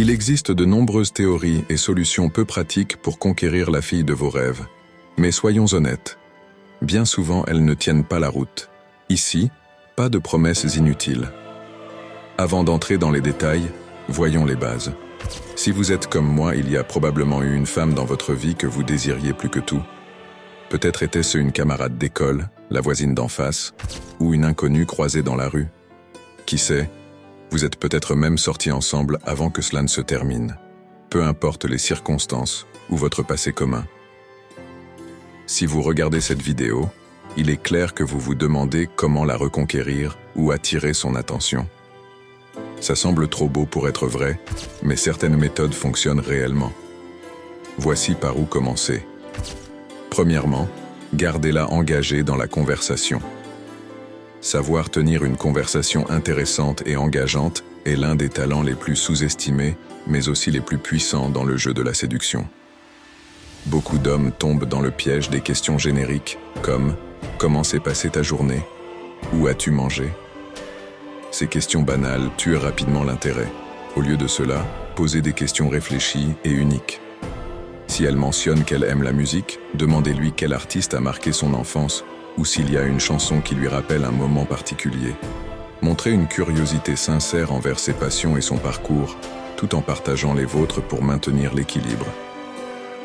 Il existe de nombreuses théories et solutions peu pratiques pour conquérir la fille de vos rêves. Mais soyons honnêtes, bien souvent elles ne tiennent pas la route. Ici, pas de promesses inutiles. Avant d'entrer dans les détails, voyons les bases. Si vous êtes comme moi, il y a probablement eu une femme dans votre vie que vous désiriez plus que tout. Peut-être était-ce une camarade d'école, la voisine d'en face, ou une inconnue croisée dans la rue. Qui sait, vous êtes peut-être même sortis ensemble avant que cela ne se termine. Peu importe les circonstances ou votre passé commun. Si vous regardez cette vidéo, il est clair que vous vous demandez comment la reconquérir ou attirer son attention. Ça semble trop beau pour être vrai, mais certaines méthodes fonctionnent réellement. Voici par où commencer. Premièrement, gardez-la engagée dans la conversation. Savoir tenir une conversation intéressante et engageante est l'un des talents les plus sous-estimés, mais aussi les plus puissants dans le jeu de la séduction. Beaucoup d'hommes tombent dans le piège des questions génériques, comme « Comment s'est passée ta journée ?» ou « As-tu mangé ?» Ces questions banales tuent rapidement l'intérêt. Au lieu de cela, posez des questions réfléchies et uniques. Si elle mentionne qu'elle aime la musique, demandez-lui quel artiste a marqué son enfance ou s'il y a une chanson qui lui rappelle un moment particulier. Montrez une curiosité sincère envers ses passions et son parcours, tout en partageant les vôtres pour maintenir l'équilibre.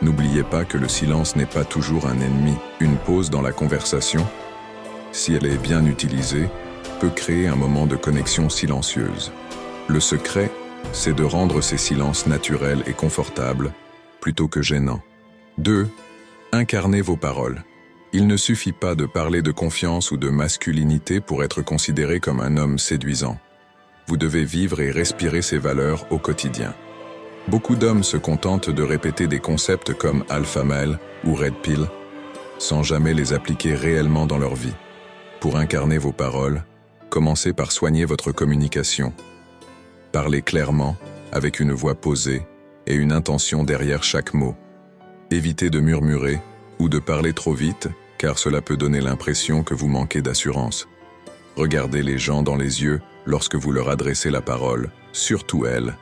N'oubliez pas que le silence n'est pas toujours un ennemi. Une pause dans la conversation, si elle est bien utilisée, peut créer un moment de connexion silencieuse. Le secret, c'est de rendre ces silences naturels et confortables, plutôt que gênants. 2. Incarnez vos paroles. Il ne suffit pas de parler de confiance ou de masculinité pour être considéré comme un homme séduisant. Vous devez vivre et respirer ces valeurs au quotidien. Beaucoup d'hommes se contentent de répéter des concepts comme alpha male ou red pill, sans jamais les appliquer réellement dans leur vie. Pour incarner vos paroles, commencez par soigner votre communication. Parlez clairement, avec une voix posée et une intention derrière chaque mot. Évitez de murmurer ou de parler trop vite, car cela peut donner l'impression que vous manquez d'assurance. Regardez les gens dans les yeux lorsque vous leur adressez la parole, surtout elles.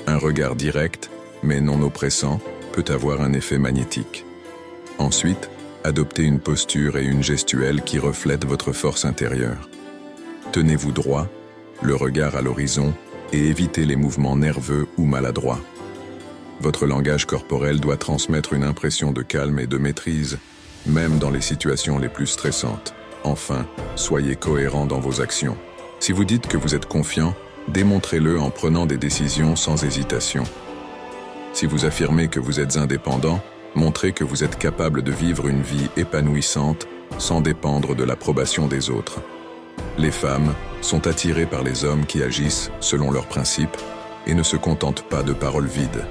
Un regard direct, mais non oppressant, peut avoir un effet magnétique. Ensuite, adoptez une posture et une gestuelle qui reflètent votre force intérieure. Tenez-vous droit, le regard à l'horizon, et évitez les mouvements nerveux ou maladroits. Votre langage corporel doit transmettre une impression de calme et de maîtrise, même dans les situations les plus stressantes. Enfin, soyez cohérent dans vos actions. Si vous dites que vous êtes confiant, démontrez-le en prenant des décisions sans hésitation. Si vous affirmez que vous êtes indépendant, montrez que vous êtes capable de vivre une vie épanouissante sans dépendre de l'approbation des autres. Les femmes sont attirées par les hommes qui agissent selon leurs principes et ne se contentent pas de paroles vides.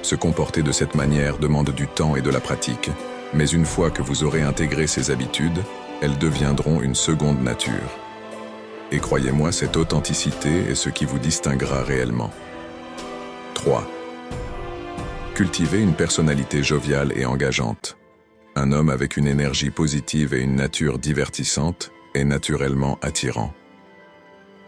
Se comporter de cette manière demande du temps et de la pratique, mais une fois que vous aurez intégré ces habitudes, elles deviendront une seconde nature. Et croyez-moi, cette authenticité est ce qui vous distinguera réellement. 3. Cultivez une personnalité joviale et engageante. Un homme avec une énergie positive et une nature divertissante est naturellement attirant.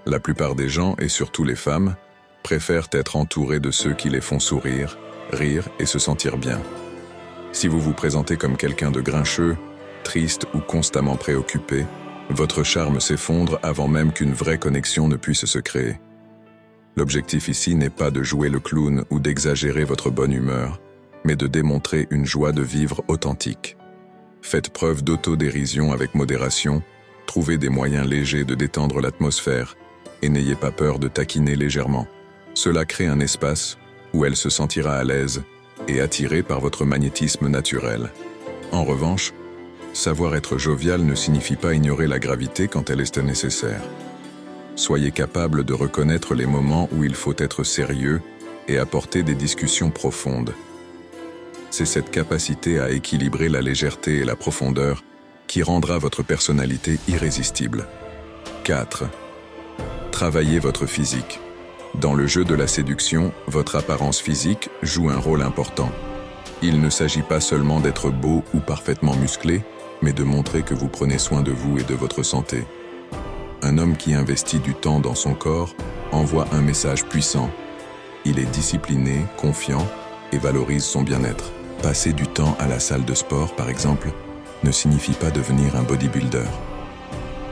La plupart des gens, et surtout les femmes, préfèrent être entourés de ceux qui les font sourire, rire et se sentir bien. Si vous vous présentez comme quelqu'un de grincheux, triste ou constamment préoccupé, votre charme s'effondre avant même qu'une vraie connexion ne puisse se créer. L'objectif ici n'est pas de jouer le clown ou d'exagérer votre bonne humeur, mais de démontrer une joie de vivre authentique. Faites preuve d'autodérision avec modération, trouvez des moyens légers de détendre l'atmosphère et n'ayez pas peur de taquiner légèrement. Cela crée un espace où elle se sentira à l'aise et attirée par votre magnétisme naturel. En revanche, savoir être jovial ne signifie pas ignorer la gravité quand elle est nécessaire. Soyez capable de reconnaître les moments où il faut être sérieux et apporter des discussions profondes. C'est cette capacité à équilibrer la légèreté et la profondeur qui rendra votre personnalité irrésistible. 4. Travaillez votre physique. Dans le jeu de la séduction, votre apparence physique joue un rôle important. Il ne s'agit pas seulement d'être beau ou parfaitement musclé, mais de montrer que vous prenez soin de vous et de votre santé. Un homme qui investit du temps dans son corps envoie un message puissant. Il est discipliné, confiant et valorise son bien-être. Passer du temps à la salle de sport, par exemple, ne signifie pas devenir un bodybuilder.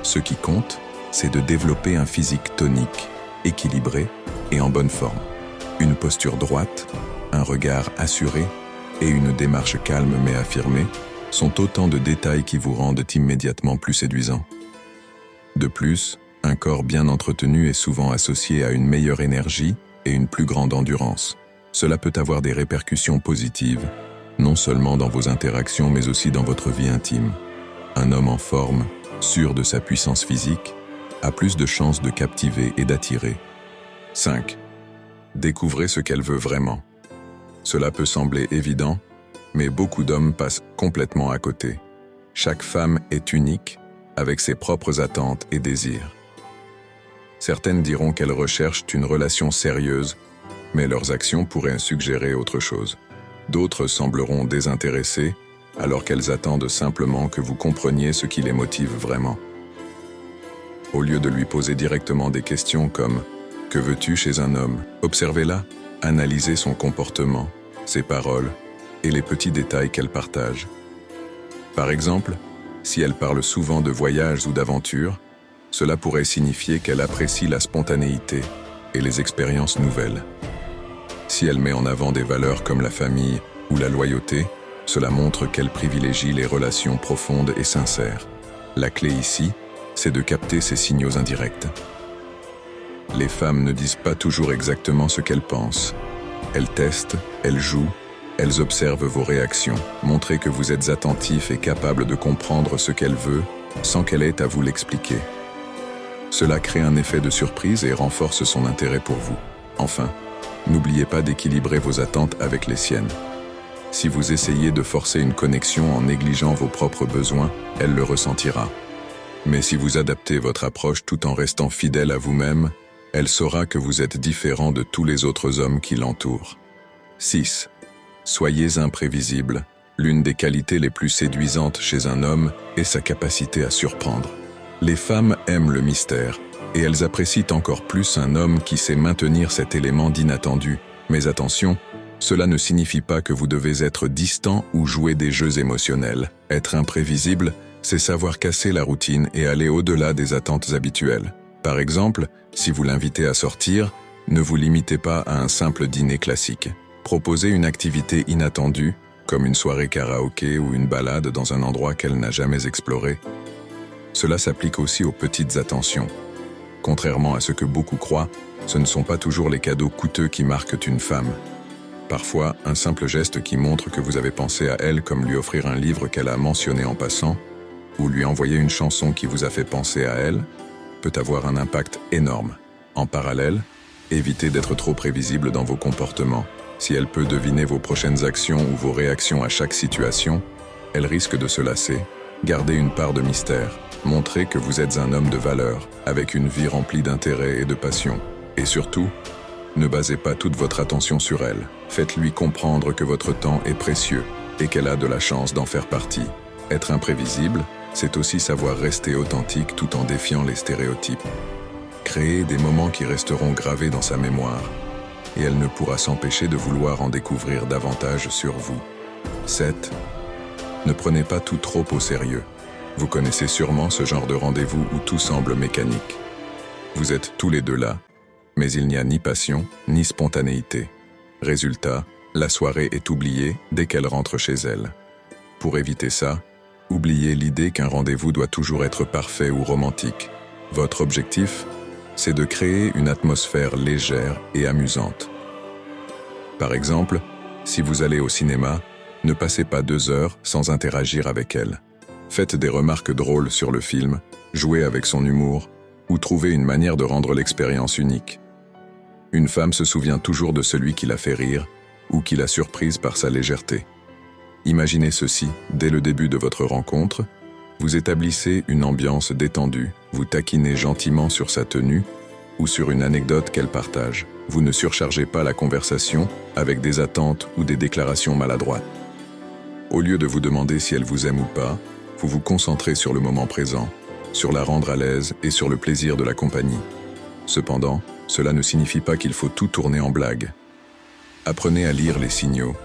Ce qui compte, c'est de développer un physique tonique, équilibré et en bonne forme. Une posture droite, un regard assuré et une démarche calme mais affirmée sont autant de détails qui vous rendent immédiatement plus séduisant. De plus, un corps bien entretenu est souvent associé à une meilleure énergie et une plus grande endurance. Cela peut avoir des répercussions positives, non seulement dans vos interactions mais aussi dans votre vie intime. Un homme en forme, sûr de sa puissance physique, a plus de chances de captiver et d'attirer. 5. Découvrez ce qu'elle veut vraiment. Cela peut sembler évident, mais beaucoup d'hommes passent complètement à côté. Chaque femme est unique, avec ses propres attentes et désirs. Certaines diront qu'elles recherchent une relation sérieuse, mais leurs actions pourraient suggérer autre chose. D'autres sembleront désintéressées, alors qu'elles attendent simplement que vous compreniez ce qui les motive vraiment. Au lieu de lui poser directement des questions comme « Que veux-tu chez un homme ?» Observez-la, analysez son comportement, ses paroles et les petits détails qu'elle partage. Par exemple, si elle parle souvent de voyages ou d'aventures, cela pourrait signifier qu'elle apprécie la spontanéité et les expériences nouvelles. Si elle met en avant des valeurs comme la famille ou la loyauté, cela montre qu'elle privilégie les relations profondes et sincères. La clé ici, c'est de capter ces signaux indirects. Les femmes ne disent pas toujours exactement ce qu'elles pensent. Elles testent, elles jouent, elles observent vos réactions. Montrez que vous êtes attentif et capable de comprendre ce qu'elle veut sans qu'elle ait à vous l'expliquer. Cela crée un effet de surprise et renforce son intérêt pour vous. Enfin, n'oubliez pas d'équilibrer vos attentes avec les siennes. Si vous essayez de forcer une connexion en négligeant vos propres besoins, elle le ressentira. Mais si vous adaptez votre approche tout en restant fidèle à vous-même, elle saura que vous êtes différent de tous les autres hommes qui l'entourent. 6. Soyez imprévisible. L'une des qualités les plus séduisantes chez un homme est sa capacité à surprendre. Les femmes aiment le mystère, et elles apprécient encore plus un homme qui sait maintenir cet élément d'inattendu. Mais attention, cela ne signifie pas que vous devez être distant ou jouer des jeux émotionnels. Être imprévisible, c'est savoir casser la routine et aller au-delà des attentes habituelles. Par exemple, si vous l'invitez à sortir, ne vous limitez pas à un simple dîner classique. Proposez une activité inattendue, comme une soirée karaoké ou une balade dans un endroit qu'elle n'a jamais exploré. Cela s'applique aussi aux petites attentions. Contrairement à ce que beaucoup croient, ce ne sont pas toujours les cadeaux coûteux qui marquent une femme. Parfois, un simple geste qui montre que vous avez pensé à elle, comme lui offrir un livre qu'elle a mentionné en passant, ou lui envoyer une chanson qui vous a fait penser à elle, peut avoir un impact énorme. En parallèle, évitez d'être trop prévisible dans vos comportements. Si elle peut deviner vos prochaines actions ou vos réactions à chaque situation, elle risque de se lasser. Gardez une part de mystère. Montrez que vous êtes un homme de valeur, avec une vie remplie d'intérêt et de passion. Et surtout, ne basez pas toute votre attention sur elle. Faites-lui comprendre que votre temps est précieux et qu'elle a de la chance d'en faire partie. Être imprévisible, c'est aussi savoir rester authentique tout en défiant les stéréotypes. Créez des moments qui resteront gravés dans sa mémoire, et elle ne pourra s'empêcher de vouloir en découvrir davantage sur vous. 7. Ne prenez pas tout trop au sérieux. Vous connaissez sûrement ce genre de rendez-vous où tout semble mécanique. Vous êtes tous les deux là, mais il n'y a ni passion, ni spontanéité. Résultat, la soirée est oubliée dès qu'elle rentre chez elle. Pour éviter ça, oubliez l'idée qu'un rendez-vous doit toujours être parfait ou romantique. Votre objectif, c'est de créer une atmosphère légère et amusante. Par exemple, si vous allez au cinéma, ne passez pas 2 heures sans interagir avec elle. Faites des remarques drôles sur le film, jouez avec son humour, ou trouvez une manière de rendre l'expérience unique. Une femme se souvient toujours de celui qui l'a fait rire, ou qui l'a surprise par sa légèreté. Imaginez ceci, dès le début de votre rencontre, vous établissez une ambiance détendue, vous taquinez gentiment sur sa tenue ou sur une anecdote qu'elle partage. Vous ne surchargez pas la conversation avec des attentes ou des déclarations maladroites. Au lieu de vous demander si elle vous aime ou pas, vous vous concentrez sur le moment présent, sur la rendre à l'aise et sur le plaisir de la compagnie. Cependant, cela ne signifie pas qu'il faut tout tourner en blague. Apprenez à lire les signaux.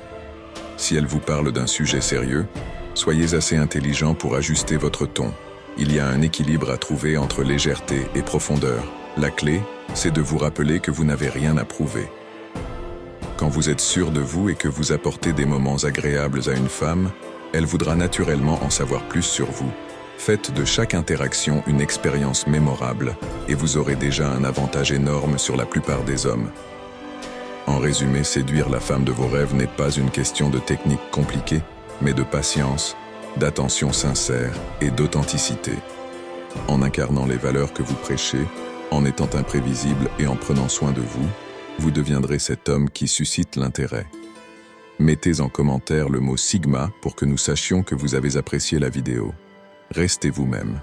Si elle vous parle d'un sujet sérieux, soyez assez intelligent pour ajuster votre ton. Il y a un équilibre à trouver entre légèreté et profondeur. La clé, c'est de vous rappeler que vous n'avez rien à prouver. Quand vous êtes sûr de vous et que vous apportez des moments agréables à une femme, elle voudra naturellement en savoir plus sur vous. Faites de chaque interaction une expérience mémorable et vous aurez déjà un avantage énorme sur la plupart des hommes. En résumé, séduire la femme de vos rêves n'est pas une question de technique compliquée, mais de patience, d'attention sincère et d'authenticité. En incarnant les valeurs que vous prêchez, en étant imprévisible et en prenant soin de vous, vous deviendrez cet homme qui suscite l'intérêt. Mettez en commentaire le mot Sigma pour que nous sachions que vous avez apprécié la vidéo. Restez vous-même.